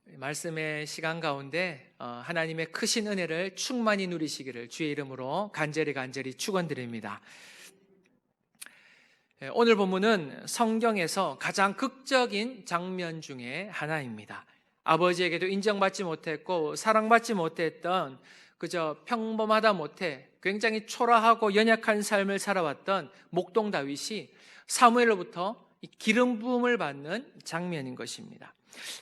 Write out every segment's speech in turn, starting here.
말씀의 시간 가운데 하나님의 크신 은혜를 충만히 누리시기를 주의 이름으로 간절히 축원드립니다. 오늘 본문은 성경에서 가장 극적인 장면 중에 하나입니다. 아버지에게도 인정받지 못했고 사랑받지 못했던 그저 평범하다 못해 굉장히 초라하고 연약한 삶을 살아왔던 목동 다윗이 사무엘로부터 기름 부음을 받는 장면인 것입니다.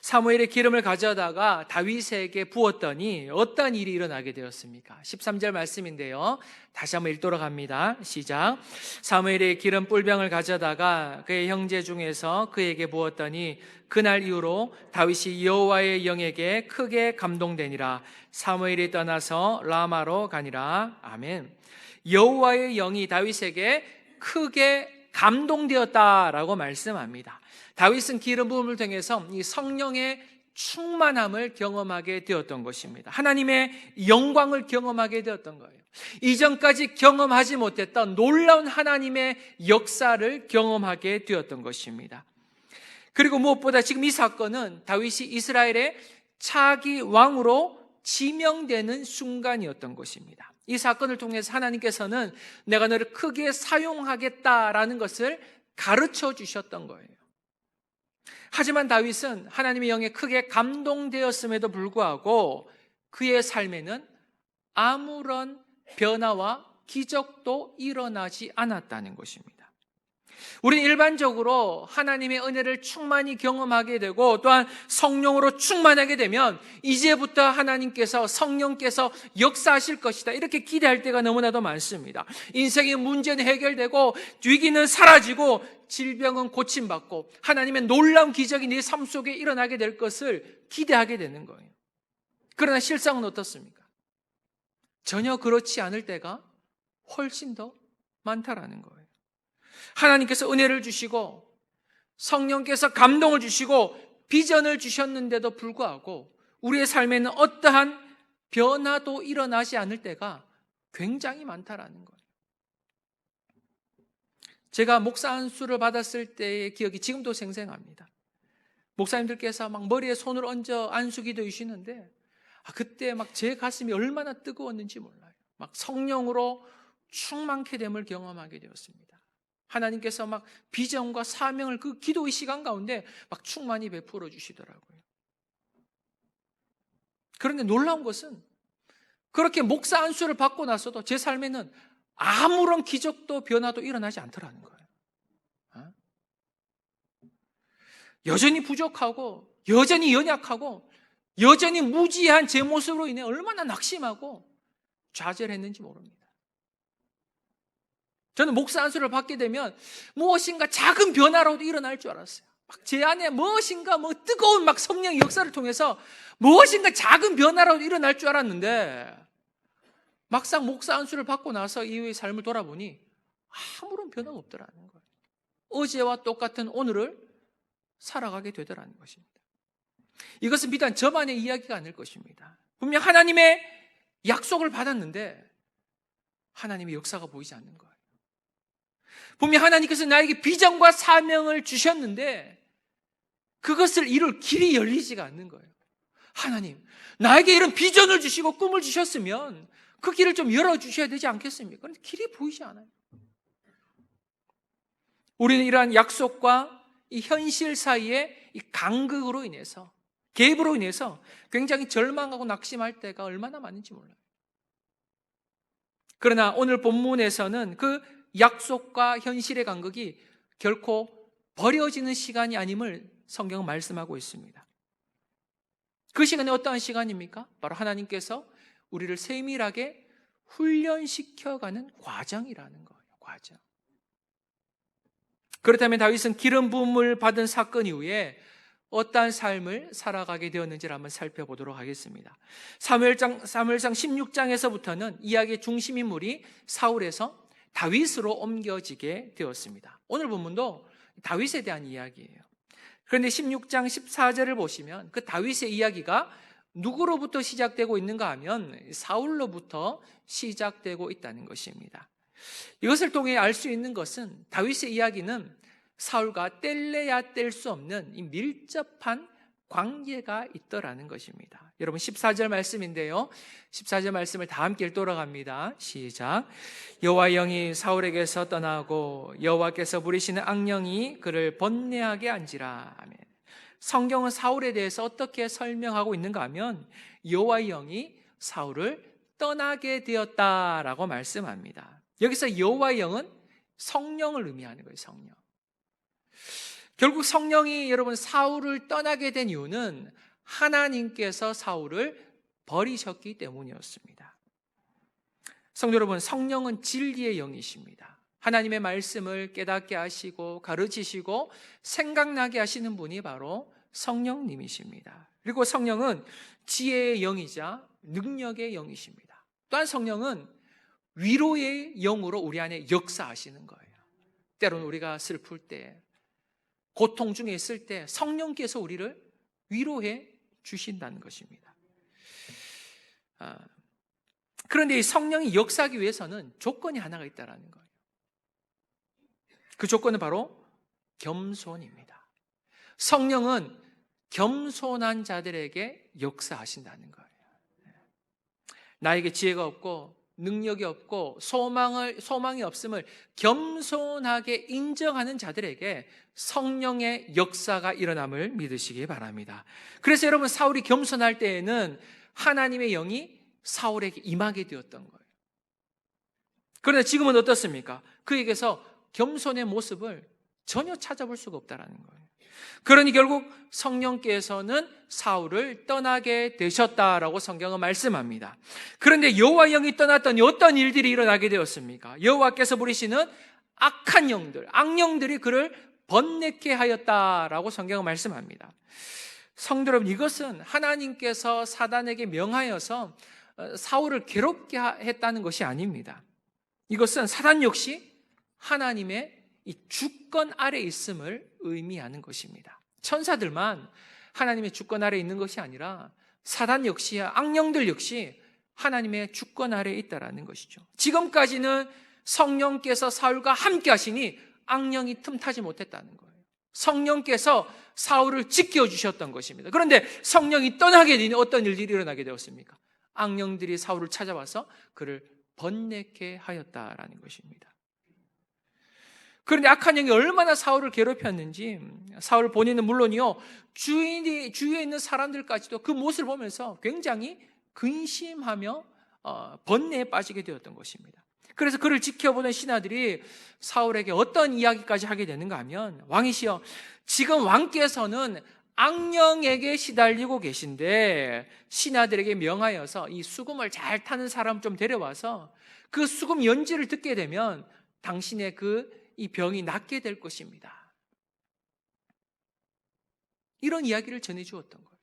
사무엘의 기름을 가져다가 다윗에게 부었더니 어떤 일이 일어나게 되었습니까? 13절 말씀인데요, 다시 한번 읽도록 합니다. 시작. 사무엘의 기름 뿔병을 가져다가 그의 형제 중에서 그에게 부었더니 그날 이후로 다윗이 여호와의 영에게 크게 감동되니라. 사무엘이 떠나서 라마로 가니라. 아멘. 여호와의 영이 다윗에게 크게 감동되었다라고 말씀합니다. 다윗은 기름 부음을 통해서 이 성령의 충만함을 경험하게 되었던 것입니다. 하나님의 영광을 경험하게 되었던 거예요. 이전까지 경험하지 못했던 놀라운 하나님의 역사를 경험하게 되었던 것입니다. 그리고 무엇보다 지금 이 사건은 다윗이 이스라엘의 차기 왕으로 지명되는 순간이었던 것입니다. 이 사건을 통해서 하나님께서는 내가 너를 크게 사용하겠다라는 것을 가르쳐 주셨던 거예요. 하지만 다윗은 하나님의 영에 크게 감동되었음에도 불구하고 그의 삶에는 아무런 변화와 기적도 일어나지 않았다는 것입니다. 우리는 일반적으로 하나님의 은혜를 충만히 경험하게 되고 또한 성령으로 충만하게 되면 이제부터 하나님께서 성령께서 역사하실 것이다 이렇게 기대할 때가 너무나도 많습니다. 인생의 문제는 해결되고 위기는 사라지고 질병은 고침받고 하나님의 놀라운 기적이 내 삶 속에 일어나게 될 것을 기대하게 되는 거예요. 그러나 실상은 어떻습니까? 전혀 그렇지 않을 때가 훨씬 더 많다라는 거예요. 하나님께서 은혜를 주시고 성령께서 감동을 주시고 비전을 주셨는데도 불구하고 우리의 삶에는 어떠한 변화도 일어나지 않을 때가 굉장히 많다라는 거예요. 제가 목사 안수를 받았을 때의 기억이 지금도 생생합니다. 목사님들께서 막 머리에 손을 얹어 안수기도 주시는데 그때 막 제 가슴이 얼마나 뜨거웠는지 몰라요. 막 성령으로 충만케 됨을 경험하게 되었습니다. 하나님께서 막 비전과 사명을 그 기도의 시간 가운데 막 충만히 베풀어 주시더라고요. 그런데 놀라운 것은 그렇게 목사 안수를 받고 나서도 제 삶에는 아무런 기적도 변화도 일어나지 않더라는 거예요. 여전히 부족하고 여전히 연약하고 여전히 무지한 제 모습으로 인해 얼마나 낙심하고 좌절했는지 모릅니다. 저는 목사 안수를 받게 되면 무엇인가 작은 변화라도 일어날 줄 알았어요. 막 제 안에 무엇인가 뜨거운 막 성령의 역사를 통해서 무엇인가 작은 변화라도 일어날 줄 알았는데 막상 목사 안수를 받고 나서 이후의 삶을 돌아보니 아무런 변화가 없더라는 거예요. 어제와 똑같은 오늘을 살아가게 되더라는 것입니다. 이것은 비단 저만의 이야기가 아닐 것입니다. 분명 하나님의 약속을 받았는데 하나님의 역사가 보이지 않는 거예요. 분명 하나님께서 나에게 비전과 사명을 주셨는데 그것을 이룰 길이 열리지가 않는 거예요. 하나님, 나에게 이런 비전을 주시고 꿈을 주셨으면 그 길을 좀 열어주셔야 되지 않겠습니까? 그런데 길이 보이지 않아요. 우리는 이러한 약속과 이 현실 사이에 이 간극으로 인해서, 갭으로 인해서 굉장히 절망하고 낙심할 때가 얼마나 많은지 몰라요. 그러나 오늘 본문에서는 그 약속과 현실의 간극이 결코 버려지는 시간이 아님을 성경은 말씀하고 있습니다. 그 시간이 어떠한 시간입니까? 바로 하나님께서 우리를 세밀하게 훈련시켜가는 과정이라는 거예요. 과정. 그렇다면 다윗은 기름 부음을 받은 사건 이후에 어떠한 삶을 살아가게 되었는지를 한번 살펴보도록 하겠습니다. 사무엘상 16장에서부터는 이야기의 중심 인물이 사울에서 다윗으로 옮겨지게 되었습니다. 오늘 본문도 다윗에 대한 이야기예요. 그런데 16장 14절을 보시면 그 다윗의 이야기가 누구로부터 시작되고 있는가 하면 사울로부터 시작되고 있다는 것입니다. 이것을 통해 알 수 있는 것은 다윗의 이야기는 사울과 뗄래야 뗄 수 없는 이 밀접한 관계가 있더라는 것입니다. 여러분 14절 말씀인데요, 14절 말씀을 다 함께 읽돌아갑니다. 시작. 여호와의 영이 사울에게서 떠나고 여호와께서 부리시는 악령이 그를 번뇌하게 한지라. 아멘. 성경은 사울에 대해서 어떻게 설명하고 있는가 하면 여호와의 영이 사울을 떠나게 되었다라고 말씀합니다. 여기서 여호와의 영은 성령을 의미하는 거예요. 성령. 결국 성령이 여러분 사울을 떠나게 된 이유는 하나님께서 사울을 버리셨기 때문이었습니다. 성도 여러분, 성령은 진리의 영이십니다. 하나님의 말씀을 깨닫게 하시고 가르치시고 생각나게 하시는 분이 바로 성령님이십니다. 그리고 성령은 지혜의 영이자 능력의 영이십니다. 또한 성령은 위로의 영으로 우리 안에 역사하시는 거예요. 때로는 우리가 슬플 때, 고통 중에 있을 때 성령께서 우리를 위로해 주신다는 것입니다. 그런데 이 성령이 역사하기 위해서는 조건이 하나가 있다는 거예요. 그 조건은 바로 겸손입니다. 성령은 겸손한 자들에게 역사하신다는 거예요. 나에게 지혜가 없고 능력이 없고 소망이 없음을 겸손하게 인정하는 자들에게 성령의 역사가 일어남을 믿으시기 바랍니다. 그래서 여러분, 사울이 겸손할 때에는 하나님의 영이 사울에게 임하게 되었던 거예요. 그런데 지금은 어떻습니까? 그에게서 겸손의 모습을 전혀 찾아볼 수가 없다는 거예요. 그러니 결국 성령께서는 사울을 떠나게 되셨다라고 성경은 말씀합니다. 그런데 여호와 영이 떠났더니 어떤 일들이 일어나게 되었습니까? 여호와께서 부리시는 악한 영들, 악령들이 그를 번뇌케 하였다라고 성경은 말씀합니다. 성도 여러분, 이것은 하나님께서 사단에게 명하여서 사울을 괴롭게 했다는 것이 아닙니다. 이것은 사단 역시 하나님의 이 주권 아래 있음을 의미하는 것입니다. 천사들만 하나님의 주권 아래 있는 것이 아니라 사단 역시, 악령들 역시 하나님의 주권 아래 있다라는 것이죠. 지금까지는 성령께서 사울과 함께 하시니 악령이 틈타지 못했다는 거예요. 성령께서 사울을 지켜주셨던 것입니다. 그런데 성령이 떠나게 되니 어떤 일들이 일어나게 되었습니까? 악령들이 사울을 찾아와서 그를 번뇌케 하였다라는 것입니다. 그런데 악한 영이 얼마나 사울을 괴롭혔는지 사울 본인은 물론이요, 주위에 있는 사람들까지도 그 모습을 보면서 굉장히 근심하며 번뇌에 빠지게 되었던 것입니다. 그래서 그를 지켜보는 신하들이 사울에게 어떤 이야기까지 하게 되는가 하면, 왕이시여, 지금 왕께서는 악령에게 시달리고 계신데 신하들에게 명하여서 이 수금을 잘 타는 사람 좀 데려와서 그 수금 연주를 듣게 되면 당신의 이 병이 낫게 될 것입니다. 이런 이야기를 전해주었던 거예요.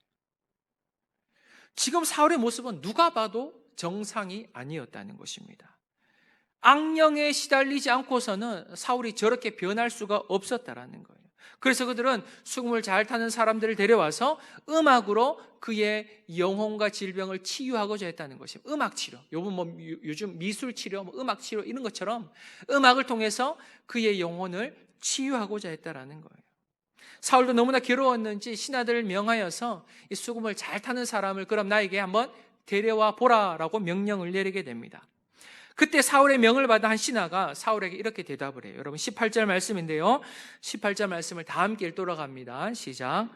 지금 사울의 모습은 누가 봐도 정상이 아니었다는 것입니다. 악령에 시달리지 않고서는 사울이 저렇게 변할 수가 없었다라는 거예요. 그래서 그들은 수금을 잘 타는 사람들을 데려와서 음악으로 그의 영혼과 질병을 치유하고자 했다는 것입니다. 음악 치료, 요즘 미술 치료, 음악 치료 이런 것처럼 음악을 통해서 그의 영혼을 치유하고자 했다라는 거예요. 사울도 너무나 괴로웠는지 신하들을 명하여서 이 수금을 잘 타는 사람을 그럼 나에게 한번 데려와 보라라고 명령을 내리게 됩니다. 그때 사울의 명을 받은 한 신하가 사울에게 이렇게 대답을 해요. 여러분 18절 말씀인데요, 18절 말씀을 다 함께 읽돌아갑니다. 시작.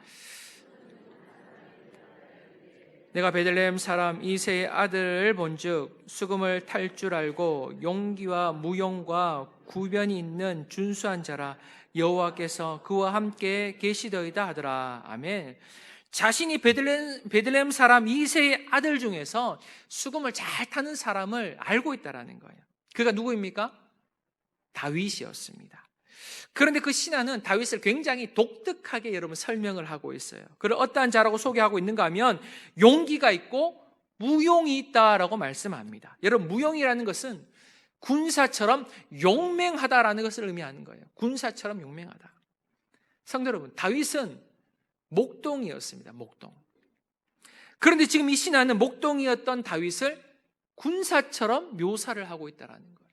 내가 베들레헴 사람 이새의 아들을 본즉 수금을 탈 줄 알고 용기와 무용과 구변이 있는 준수한 자라. 여호와께서 그와 함께 계시더이다 하더라. 아멘. 자신이 베들레헴 사람 이새의 아들 중에서 수금을 잘 타는 사람을 알고 있다라는 거예요. 그가 누구입니까? 다윗이었습니다. 그런데 그 신하는 다윗을 굉장히 독특하게 여러분 설명을 하고 있어요. 그를 어떠한 자라고 소개하고 있는가 하면 용기가 있고 무용이 있다라고 말씀합니다. 여러분, 무용이라는 것은 군사처럼 용맹하다라는 것을 의미하는 거예요. 군사처럼 용맹하다. 성도 여러분, 다윗은 목동이었습니다. 목동. 그런데 지금 이 신하는 목동이었던 다윗을 군사처럼 묘사를 하고 있다는 거예요.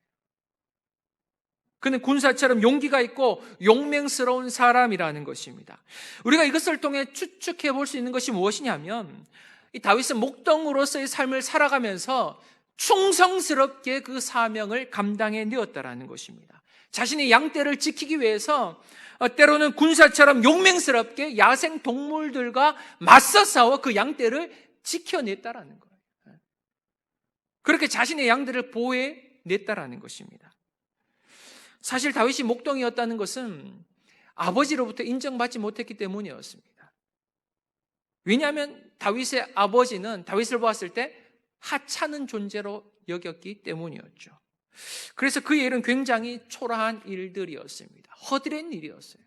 그는 군사처럼 용기가 있고 용맹스러운 사람이라는 것입니다. 우리가 이것을 통해 추측해 볼 수 있는 것이 무엇이냐면, 이 다윗은 목동으로서의 삶을 살아가면서 충성스럽게 그 사명을 감당해 내었다라는 것입니다. 자신의 양떼를 지키기 위해서 때로는 군사처럼 용맹스럽게 야생 동물들과 맞서 싸워 그 양떼를 지켜냈다라는 거예요. 그렇게 자신의 양들을 보호해냈다라는 것입니다. 사실 다윗이 목동이었다는 것은 아버지로부터 인정받지 못했기 때문이었습니다. 왜냐하면 다윗의 아버지는 다윗을 보았을 때 하찮은 존재로 여겼기 때문이었죠. 그래서 그의 일은 굉장히 초라한 일들이었습니다. 허드렛 일이었어요.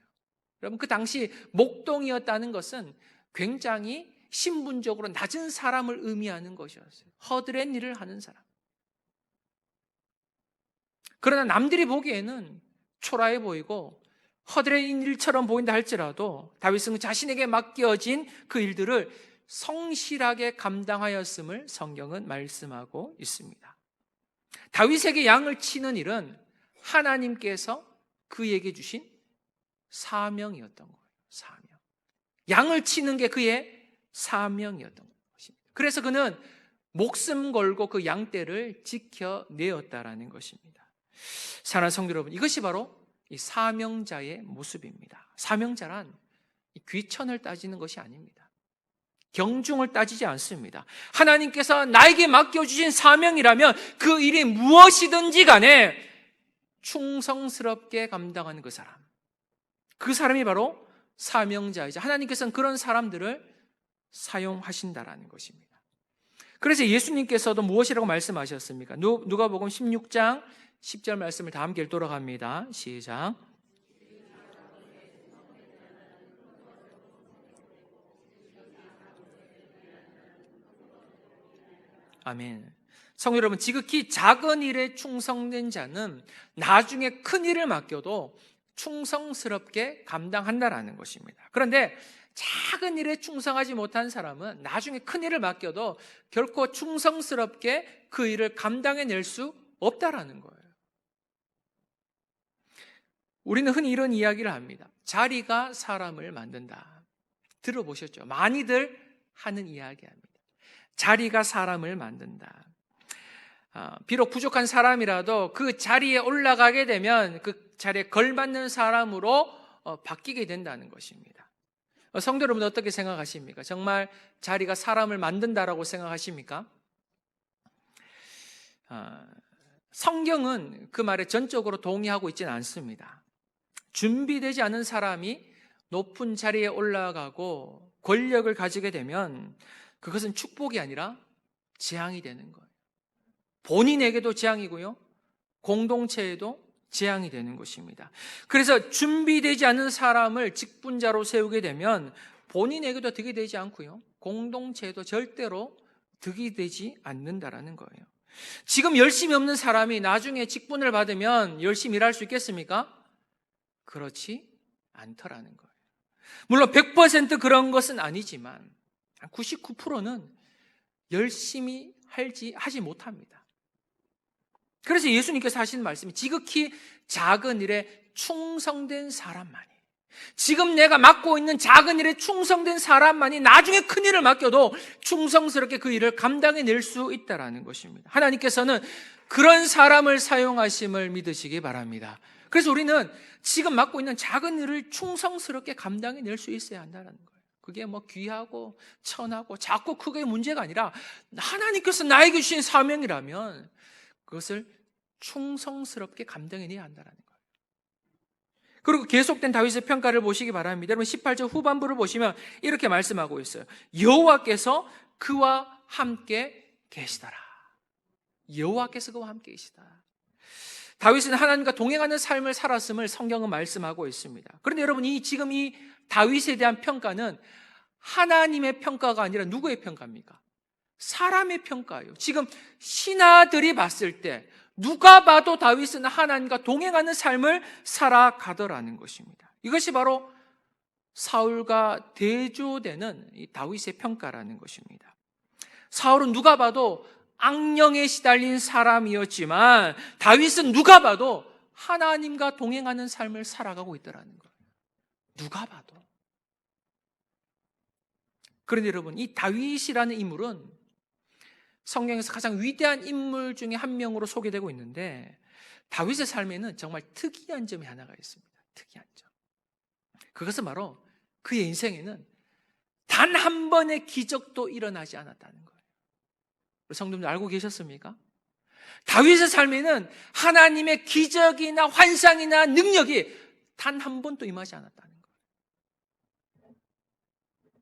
여러분, 그 당시 목동이었다는 것은 굉장히 신분적으로 낮은 사람을 의미하는 것이었어요. 허드렛 일을 하는 사람. 그러나 남들이 보기에는 초라해 보이고 허드렛 일처럼 보인다 할지라도 다윗은 자신에게 맡겨진 그 일들을 성실하게 감당하였음을 성경은 말씀하고 있습니다. 다윗에게 양을 치는 일은 하나님께서 그에게 주신 사명이었던 거예요. 사명. 양을 치는 게 그의 사명이었던 것입니다. 그래서 그는 목숨 걸고 그 양떼를 지켜내었다라는 것입니다. 사랑하는 성도 여러분, 이것이 바로 이 사명자의 모습입니다. 사명자란 귀천을 따지는 것이 아닙니다. 경중을 따지지 않습니다. 하나님께서 나에게 맡겨주신 사명이라면 그 일이 무엇이든지 간에 충성스럽게 감당하는 그 사람, 그 사람이 바로 사명자이자 하나님께서는 그런 사람들을 사용하신다라는 것입니다. 그래서 예수님께서도 무엇이라고 말씀하셨습니까? 누가복음 16장 10절 말씀을 다 함께 돌아갑니다. 시작. 아멘. 성도 여러분, 지극히 작은 일에 충성된 자는 나중에 큰 일을 맡겨도 충성스럽게 감당한다라는 것입니다. 그런데 작은 일에 충성하지 못한 사람은 나중에 큰 일을 맡겨도 결코 충성스럽게 그 일을 감당해낼 수 없다라는 거예요. 우리는 흔히 이런 이야기를 합니다. 자리가 사람을 만든다. 들어보셨죠? 많이들 하는 이야기합니다. 자리가 사람을 만든다. 비록 부족한 사람이라도 그 자리에 올라가게 되면 그 자리에 걸맞는 사람으로 바뀌게 된다는 것입니다. 성도 여러분, 어떻게 생각하십니까? 정말 자리가 사람을 만든다라고 생각하십니까? 성경은 그 말에 전적으로 동의하고 있지는 않습니다. 준비되지 않은 사람이 높은 자리에 올라가고 권력을 가지게 되면 그것은 축복이 아니라 재앙이 되는 거예요. 본인에게도 재앙이고요, 공동체에도 재앙이 되는 것입니다. 그래서 준비되지 않은 사람을 직분자로 세우게 되면 본인에게도 득이 되지 않고요, 공동체에도 절대로 득이 되지 않는다라는 거예요. 지금 열심히 없는 사람이 나중에 직분을 받으면 열심히 일할 수 있겠습니까? 그렇지 않더라는 거예요. 물론 100% 그런 것은 아니지만 99%는 열심히 하지 못합니다. 그래서 예수님께서 하신 말씀이 지극히 작은 일에 충성된 사람만이, 지금 내가 맡고 있는 작은 일에 충성된 사람만이 나중에 큰 일을 맡겨도 충성스럽게 그 일을 감당해낼 수 있다는 것입니다. 하나님께서는 그런 사람을 사용하심을 믿으시기 바랍니다. 그래서 우리는 지금 맡고 있는 작은 일을 충성스럽게 감당해낼 수 있어야 한다는 거예요. 그게 뭐 귀하고 천하고 작고 크게 문제가 아니라 하나님께서 나에게 주신 사명이라면 그것을 충성스럽게 감당해내야 한다는 거예요. 그리고 계속된 다윗의 평가를 보시기 바랍니다. 여러분 18절 후반부를 보시면 이렇게 말씀하고 있어요. 여호와께서 그와 함께 계시더라. 여호와께서 그와 함께 계시다. 다윗은 하나님과 동행하는 삶을 살았음을 성경은 말씀하고 있습니다. 그런데 여러분, 지금 이 다윗에 대한 평가는 하나님의 평가가 아니라 누구의 평가입니까? 사람의 평가예요. 지금 신하들이 봤을 때 누가 봐도 다윗은 하나님과 동행하는 삶을 살아가더라는 것입니다. 이것이 바로 사울과 대조되는 이 다윗의 평가라는 것입니다. 사울은 누가 봐도 악령에 시달린 사람이었지만 다윗은 누가 봐도 하나님과 동행하는 삶을 살아가고 있더라는 거예요. 누가 봐도. 그런데 여러분, 이 다윗이라는 인물은 성경에서 가장 위대한 인물 중에 한 명으로 소개되고 있는데, 다윗의 삶에는 정말 특이한 점이 하나가 있습니다. 특이한 점. 그것은 바로 그의 인생에는 단 한 번의 기적도 일어나지 않았다는 거예요. 성도님들 알고 계셨습니까? 다윗의 삶에는 하나님의 기적이나 환상이나 능력이 단 한 번도 임하지 않았다는 거예요.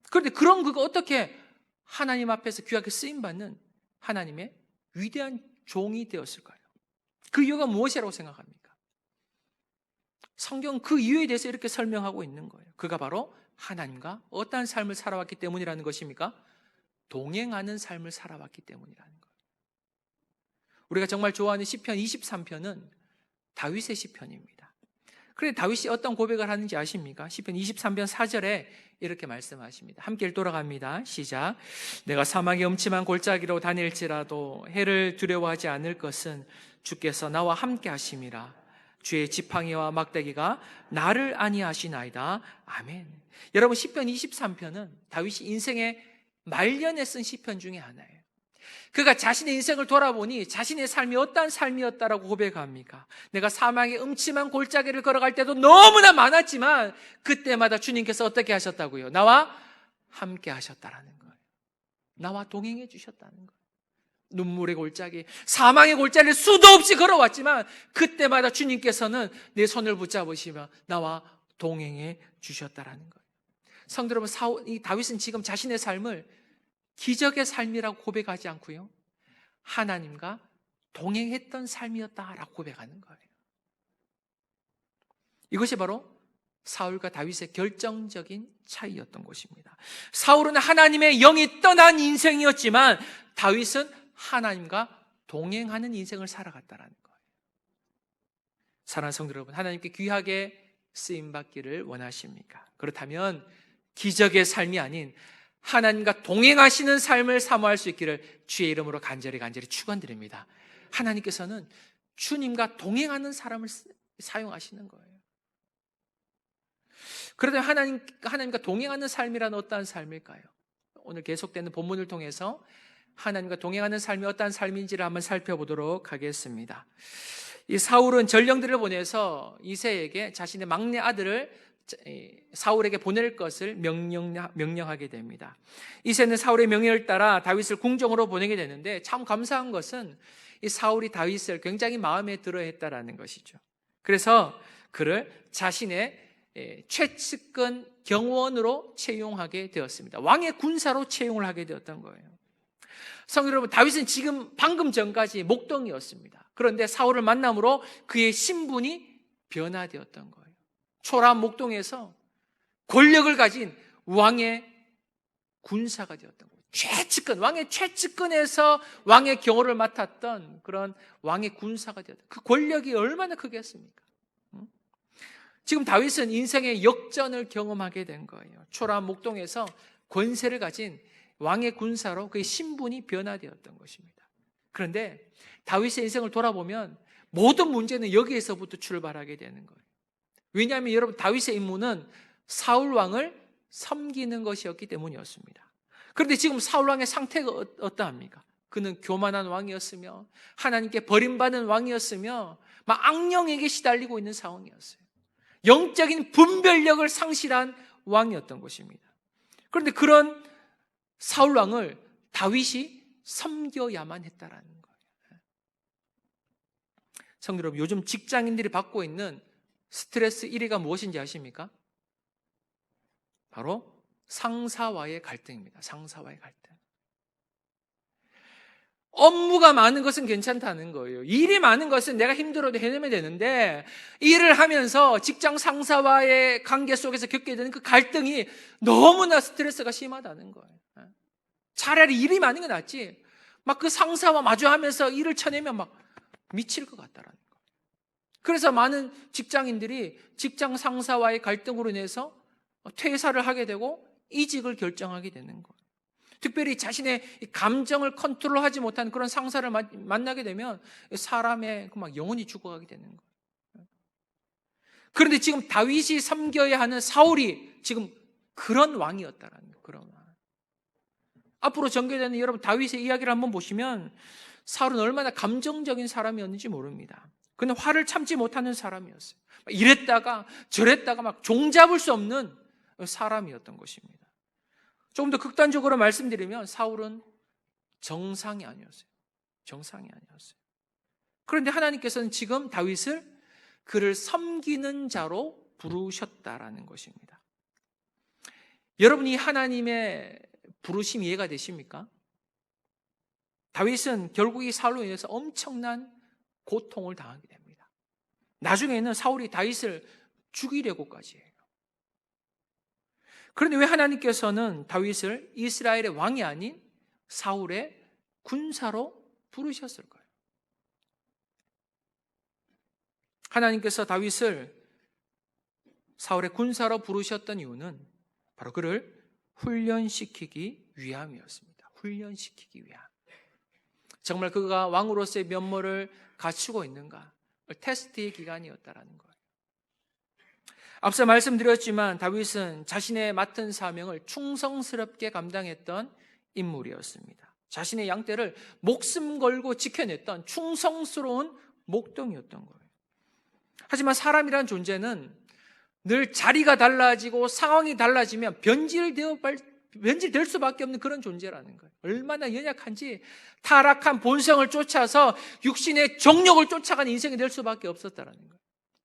그런데 그런 그가 어떻게 하나님 앞에서 귀하게 쓰임받는 하나님의 위대한 종이 되었을까요? 그 이유가 무엇이라고 생각합니까? 성경은 그 이유에 대해서 이렇게 설명하고 있는 거예요. 그가 바로 하나님과 어떠한 삶을 살아왔기 때문이라는 것입니까? 동행하는 삶을 살아왔기 때문이라는 거예요. 우리가 정말 좋아하는 시편 23편은 다윗의 시편입니다. 그런데 다윗이 어떤 고백을 하는지 아십니까? 시편 23편 4절에 이렇게 말씀하십니다. 함께 읽돌아갑니다. 시작. 내가 사막의 음침한 골짜기로 다닐지라도 해를 두려워하지 않을 것은 주께서 나와 함께 하심이라. 주의 지팡이와 막대기가 나를 안위하시나이다. 아멘. 여러분, 시편 23편은 다윗이 인생의 말년에 쓴 시편 중에 하나예요. 그가 자신의 인생을 돌아보니 자신의 삶이 어떠한 삶이었다라고 고백합니까? 내가 사막의 음침한 골짜기를 걸어갈 때도 너무나 많았지만 그때마다 주님께서 어떻게 하셨다고요? 나와 함께 하셨다라는 거예요. 나와 동행해 주셨다는 거예요. 눈물의 골짜기, 사망의 골짜기를 수도 없이 걸어왔지만 그때마다 주님께서는 내 손을 붙잡으시며 나와 동행해 주셨다라는 거예요. 성도 여러분, 이 다윗은 지금 자신의 삶을 기적의 삶이라고 고백하지 않고요, 하나님과 동행했던 삶이었다라고 고백하는 거예요. 이것이 바로 사울과 다윗의 결정적인 차이였던 것입니다. 사울은 하나님의 영이 떠난 인생이었지만 다윗은 하나님과 동행하는 인생을 살아갔다라는 거예요. 사랑하는 성도 여러분, 하나님께 귀하게 쓰임받기를 원하십니까? 그렇다면 기적의 삶이 아닌 하나님과 동행하시는 삶을 사모할 수 있기를 주의 이름으로 간절히 축원드립니다. 하나님께서는 주님과 동행하는 사람을 사용하시는 거예요. 그러면 하나님과 동행하는 삶이란 어떠한 삶일까요? 오늘 계속되는 본문을 통해서 하나님과 동행하는 삶이 어떠한 삶인지를 한번 살펴보도록 하겠습니다. 이 사울은 전령들을 보내서 이새에게 자신의 막내 아들을 사울에게 보낼 것을 명령하게 됩니다. 이새는 사울의 명령을 따라 다윗을 궁정으로 보내게 되는데, 참 감사한 것은 이 사울이 다윗을 굉장히 마음에 들어했다라는 것이죠. 그래서 그를 자신의 최측근 경원으로 채용하게 되었습니다. 왕의 군사로 채용을 하게 되었던 거예요. 성도 여러분, 다윗은 지금 방금 전까지 목동이었습니다. 그런데 사울을 만남으로 그의 신분이 변화되었던 거예요. 초라한 목동에서 권력을 가진 왕의 군사가 되었던 거예요. 최측근, 왕의 최측근에서 왕의 경호를 맡았던 그런 왕의 군사가 되었던, 그 권력이 얼마나 크겠습니까? 지금 다윗은 인생의 역전을 경험하게 된 거예요. 초라한 목동에서 권세를 가진 왕의 군사로 그의 신분이 변화되었던 것입니다. 그런데 다윗의 인생을 돌아보면 모든 문제는 여기에서부터 출발하게 되는 거예요. 왜냐하면 여러분, 다윗의 임무는 사울 왕을 섬기는 것이었기 때문이었습니다. 그런데 지금 사울 왕의 상태가 어떠합니까? 그는 교만한 왕이었으며 하나님께 버림받은 왕이었으며 막 악령에게 시달리고 있는 상황이었어요. 영적인 분별력을 상실한 왕이었던 것입니다. 그런데 그런 사울 왕을 다윗이 섬겨야만 했다라는 거예요. 성도 여러분, 요즘 직장인들이 받고 있는 스트레스 1위가 무엇인지 아십니까? 바로 상사와의 갈등입니다. 상사와의 갈등. 업무가 많은 것은 괜찮다는 거예요. 일이 많은 것은 내가 힘들어도 해내면 되는데, 일을 하면서 직장 상사와의 관계 속에서 겪게 되는 그 갈등이 너무나 스트레스가 심하다는 거예요. 차라리 일이 많은 게 낫지, 막 그 상사와 마주하면서 일을 쳐내면 막 미칠 것 같다라는 거예요. 그래서 많은 직장인들이 직장 상사와의 갈등으로 인해서 퇴사를 하게 되고 이직을 결정하게 되는 거예요. 특별히 자신의 감정을 컨트롤하지 못한 그런 상사를 만나게 되면 사람의 막 영혼이 죽어가게 되는 거예요. 그런데 지금 다윗이 섬겨야 하는 사울이 지금 그런 왕이었다라는 거예요. 그런 왕. 앞으로 전개되는 여러분 다윗의 이야기를 한번 보시면 사울은 얼마나 감정적인 사람이었는지 모릅니다. 근데 화를 참지 못하는 사람이었어요. 이랬다가 저랬다가 막 종잡을 수 없는 사람이었던 것입니다. 조금 더 극단적으로 말씀드리면 사울은 정상이 아니었어요. 정상이 아니었어요. 그런데 하나님께서는 지금 다윗을 그를 섬기는 자로 부르셨다라는 것입니다. 여러분이 하나님의 부르심 이해가 되십니까? 다윗은 결국 이 사울로 인해서 엄청난 고통을 당하게 됩니다. 나중에는 사울이 다윗을 죽이려고까지 해요. 그런데 왜 하나님께서는 다윗을 이스라엘의 왕이 아닌 사울의 군사로 부르셨을까요? 하나님께서 다윗을 사울의 군사로 부르셨던 이유는 바로 그를 훈련시키기 위함이었습니다. 훈련시키기 위함. 정말 그가 왕으로서의 면모를 갖추고 있는가? 테스트의 기간이었다라는 거예요. 앞서 말씀드렸지만 다윗은 자신의 맡은 사명을 충성스럽게 감당했던 인물이었습니다. 자신의 양떼를 목숨 걸고 지켜냈던 충성스러운 목동이었던 거예요. 하지만 사람이란 존재는 늘 자리가 달라지고 상황이 달라지면 변질될 수밖에 없는 그런 존재라는 거예요. 얼마나 연약한지 타락한 본성을 쫓아서 육신의 정욕을 쫓아가는 인생이 될 수밖에 없었다는 거예요.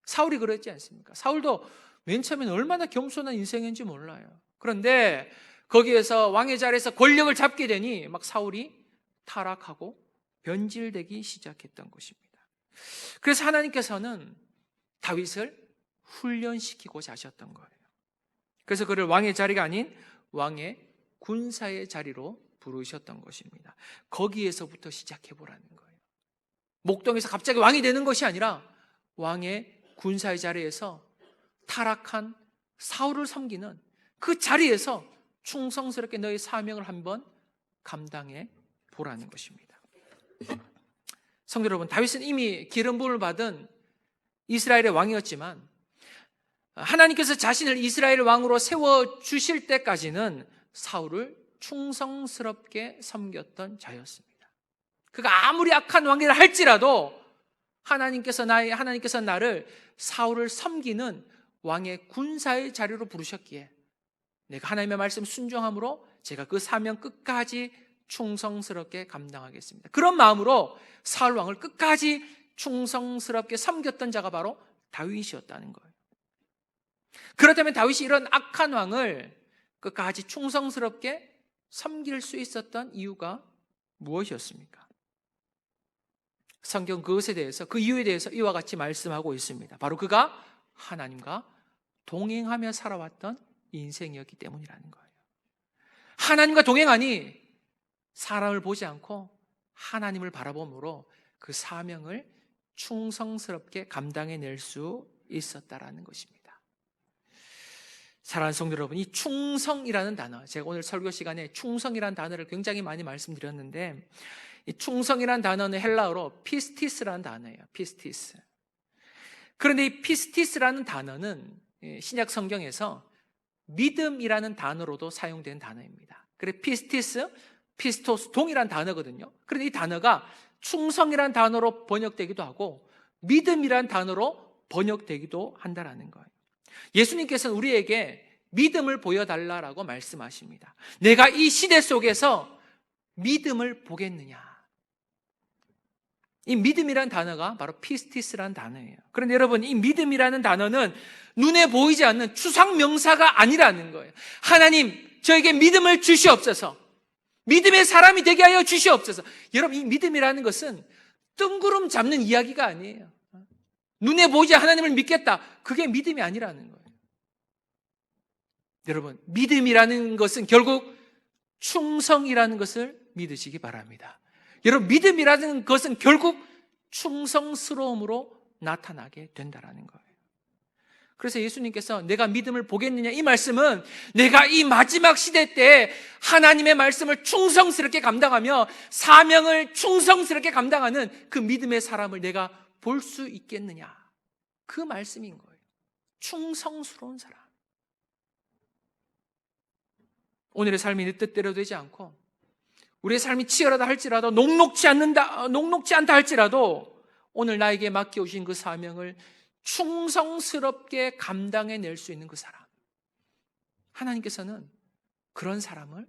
사울이 그랬지 않습니까? 사울도 맨 처음에는 얼마나 겸손한 인생인지 몰라요. 그런데 거기에서 왕의 자리에서 권력을 잡게 되니 막 사울이 타락하고 변질되기 시작했던 것입니다. 그래서 하나님께서는 다윗을 훈련시키고자 하셨던 거예요. 그래서 그를 왕의 자리가 아닌 왕의 군사의 자리로 부르셨던 것입니다. 거기에서부터 시작해보라는 거예요. 목동에서 갑자기 왕이 되는 것이 아니라 왕의 군사의 자리에서 타락한 사울을 섬기는 그 자리에서 충성스럽게 너의 사명을 한번 감당해 보라는 것입니다. 성도 여러분, 다윗은 이미 기름 부음을 받은 이스라엘의 왕이었지만 하나님께서 자신을 이스라엘 왕으로 세워주실 때까지는 사울을 충성스럽게 섬겼던 자였습니다. 그가 아무리 악한 왕이라 할지라도 하나님께서 나를 사울을 섬기는 왕의 군사의 자리로 부르셨기에 내가 하나님의 말씀 순종함으로 제가 그 사명 끝까지 충성스럽게 감당하겠습니다. 그런 마음으로 사울 왕을 끝까지 충성스럽게 섬겼던 자가 바로 다윗이었다는 거예요. 그렇다면 다윗이 이런 악한 왕을 끝까지 충성스럽게 섬길 수 있었던 이유가 무엇이었습니까? 성경 그것에 대해서, 그 이유에 대해서 이와 같이 말씀하고 있습니다. 바로 그가 하나님과 동행하며 살아왔던 인생이었기 때문이라는 거예요. 하나님과 동행하니 사람을 보지 않고 하나님을 바라봄으로 그 사명을 충성스럽게 감당해낼 수 있었다라는 것입니다. 사랑하는 성도 여러분, 이 충성이라는 단어, 제가 오늘 설교 시간에 충성이라는 단어를 굉장히 많이 말씀드렸는데 이 충성이라는 단어는 헬라어로 피스티스라는 단어예요. 피스티스. 그런데 이 피스티스라는 단어는 신약 성경에서 믿음이라는 단어로도 사용된 단어입니다. 그래서 피스티스, 피스토스, 동일한 단어거든요. 그런데 이 단어가 충성이라는 단어로 번역되기도 하고 믿음이라는 단어로 번역되기도 한다는 거예요. 예수님께서는 우리에게 믿음을 보여달라고 말씀하십니다. 내가 이 시대 속에서 믿음을 보겠느냐. 이 믿음이라는 단어가 바로 피스티스라는 단어예요. 그런데 여러분, 이 믿음이라는 단어는 눈에 보이지 않는 추상 명사가 아니라는 거예요. 하나님, 저에게 믿음을 주시옵소서. 믿음의 사람이 되게 하여 주시옵소서. 여러분, 이 믿음이라는 것은 뜬구름 잡는 이야기가 아니에요. 눈에 보이지 하나님을 믿겠다. 그게 믿음이 아니라는 거예요. 여러분, 믿음이라는 것은 결국 충성이라는 것을 믿으시기 바랍니다. 여러분, 믿음이라는 것은 결국 충성스러움으로 나타나게 된다는 거예요. 그래서 예수님께서 내가 믿음을 보겠느냐, 이 말씀은 내가 이 마지막 시대 때 하나님의 말씀을 충성스럽게 감당하며 사명을 충성스럽게 감당하는 그 믿음의 사람을 내가 볼 수 있겠느냐, 그 말씀인 거예요. 충성스러운 사람. 오늘의 삶이 내 뜻대로 되지 않고 우리의 삶이 치열하다 할지라도 녹록지 않다 할지라도 오늘 나에게 맡겨오신 그 사명을 충성스럽게 감당해낼 수 있는 그 사람. 하나님께서는 그런 사람을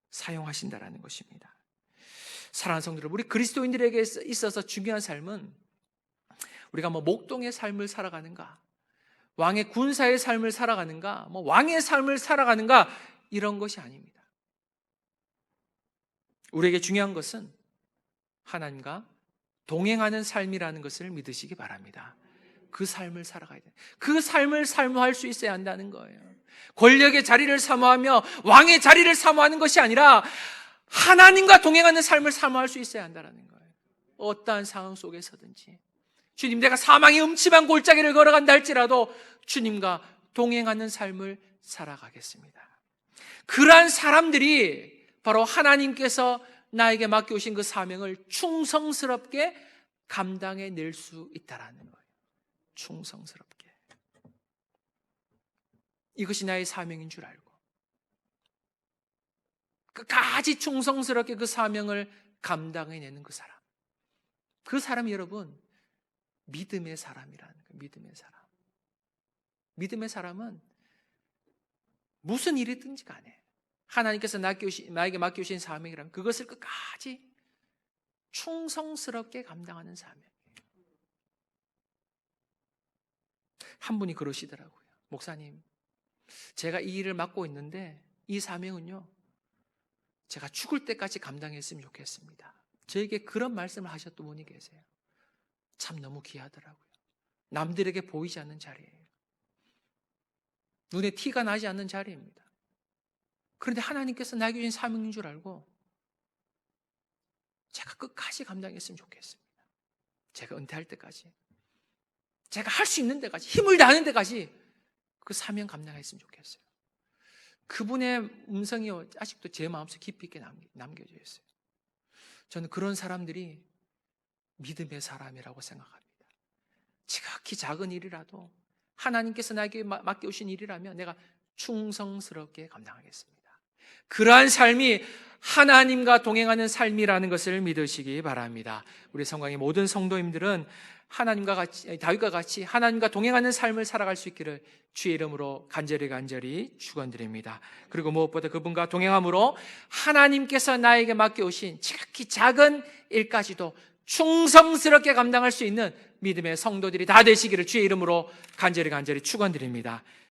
사용하신다라는 것입니다. 사랑하는 성도 여러분, 우리 그리스도인들에게 있어서 중요한 삶은 우리가 목동의 삶을 살아가는가, 왕의 군사의 삶을 살아가는가, 왕의 삶을 살아가는가, 이런 것이 아닙니다. 우리에게 중요한 것은 하나님과 동행하는 삶이라는 것을 믿으시기 바랍니다. 그 삶을 살아가야 돼요. 그 삶을 사모할 수 있어야 한다는 거예요. 권력의 자리를 사모하며 왕의 자리를 사모하는 것이 아니라 하나님과 동행하는 삶을 사모할 수 있어야 한다는 거예요. 어떠한 상황 속에서든지 주님, 내가 사망의 음침한 골짜기를 걸어간다 할지라도 주님과 동행하는 삶을 살아가겠습니다. 그러한 사람들이 바로 하나님께서 나에게 맡겨오신 그 사명을 충성스럽게 감당해낼 수 있다는 거예요. 충성스럽게. 이것이 나의 사명인 줄 알고 끝까지 충성스럽게 그 사명을 감당해내는 그 사람. 그 사람이 여러분 믿음의 사람이라는 거예요. 믿음의 사람. 믿음의 사람은 무슨 일이든지 간에 하나님께서 나에게 맡겨주신 사명이라면 그것을 끝까지 충성스럽게 감당하는 사명이에요. 한 분이 그러시더라고요. 목사님, 제가 이 일을 맡고 있는데 이 사명은요, 제가 죽을 때까지 감당했으면 좋겠습니다. 저에게 그런 말씀을 하셨던 분이 계세요. 참 너무 귀하더라고요. 남들에게 보이지 않는 자리예요. 눈에 티가 나지 않는 자리입니다. 그런데 하나님께서 나에게 주신 사명인 줄 알고 제가 끝까지 감당했으면 좋겠습니다. 제가 은퇴할 때까지, 제가 할 수 있는 데까지, 힘을 다하는 데까지 그 사명 감당했으면 좋겠어요. 그분의 음성이 아직도 제 마음속에 깊이 있게 남겨져 있어요. 저는 그런 사람들이 믿음의 사람이라고 생각합니다. 지극히 작은 일이라도 하나님께서 나에게 맡겨오신 일이라면 내가 충성스럽게 감당하겠습니다. 그러한 삶이 하나님과 동행하는 삶이라는 것을 믿으시기 바랍니다. 우리 성강의 모든 성도님들은 하나님과 같이, 다윗과 같이 하나님과 동행하는 삶을 살아갈 수 있기를 주의 이름으로 간절히 축원드립니다. 그리고 무엇보다 그분과 동행함으로 하나님께서 나에게 맡겨오신 지극히 작은 일까지도 충성스럽게 감당할 수 있는 믿음의 성도들이 다 되시기를 주의 이름으로 간절히 축원드립니다.